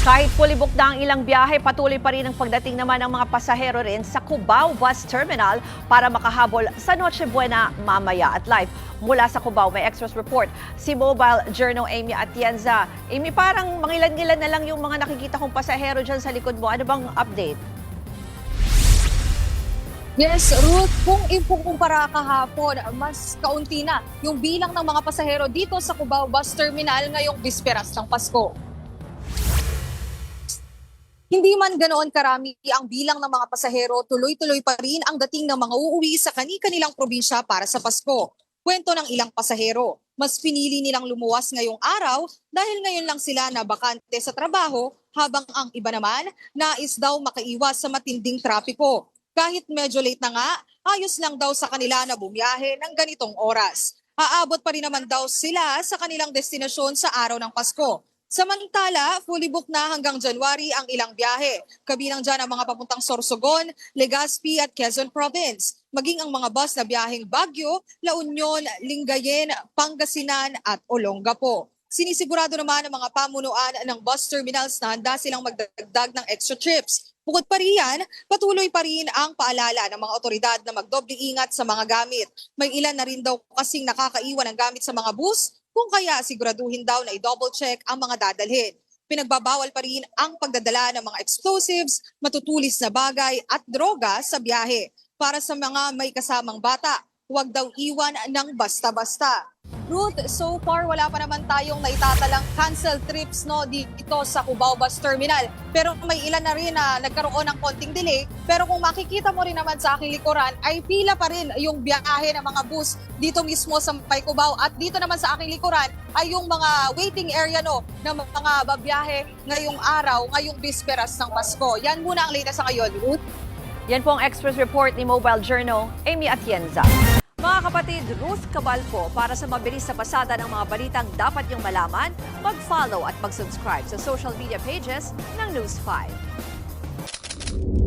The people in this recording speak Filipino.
Kahit pulibok na ang ilang biyahe, patuloy pa rin ang pagdating naman ng mga pasahero rin sa Cubao Bus Terminal para makahabol sa Noche Buena mamaya. At live mula sa Cubao, may extras report si Mobile Journal Amy Atienza. Amy, parang mangilan-ngilan na lang yung mga nakikita kong pasahero dyan sa likod mo. Ano bang update? Yes, Ruth, kung ikukumpara kahapon, mas kaunti na yung bilang ng mga pasahero dito sa Cubao Bus Terminal ngayong bisperas ng Pasko. Hindi man ganoon karami ang bilang ng mga pasahero, tuloy-tuloy pa rin ang dating ng mga uuwi sa kani-kanilang probinsya para sa Pasko. Kwento ng ilang pasahero, mas pinili nilang lumuwas ngayong araw dahil ngayon lang sila na bakante sa trabaho habang ang iba naman nais daw makaiwas sa matinding trapiko. Kahit medyo late na nga, ayos lang daw sa kanila na bumiyahe ng ganitong oras. Aabot pa rin naman daw sila sa kanilang destinasyon sa araw ng Pasko. Samantala, fully booked na hanggang January ang ilang biyahe. Kabilang dyan ang mga papuntang Sorsogon, Legazpi at Quezon Province. Maging ang mga bus na biyaheng Baguio, La Union, Lingayen, Pangasinan at Olongapo. Sinisigurado naman ng mga pamunuan ng bus terminals na handa silang magdagdag ng extra trips. Bukod pa riyan, patuloy pa rin ang paalala ng mga otoridad na magdoble ingat sa mga gamit. May ilan na rin daw kasing nakakaiwan ng gamit sa mga bus, kung kaya siguraduhin daw na i-double check ang mga dadalhin. Pinagbabawal pa rin ang pagdadala ng mga explosives, matutulis na bagay at droga sa biyahe. Para sa mga may kasamang bata, huwag daw iwan ng basta-basta. Ruth, so far wala pa naman tayong naitatalang cancel trips dito sa Cubao Bus Terminal. Pero may ilan na rin na nagkaroon ng konting delay. Pero kung makikita mo rin naman sa aking likuran, ay pila pa rin yung biyahe ng mga bus dito mismo sa May Cubao. At dito naman sa aking likuran ay yung mga waiting area ng mga babiyahe ngayong araw, ngayong bisperas ng Pasko. Yan muna ang latest sa ngayon, Ruth. Yan po ang express report ni Mobile Journal, Amy Atienza. Mga kapatid, Ruth Cabalco, para sa mabilis na pasada ng mga balitang dapat niyong malaman, mag-follow at mag-subscribe sa social media pages ng News 5.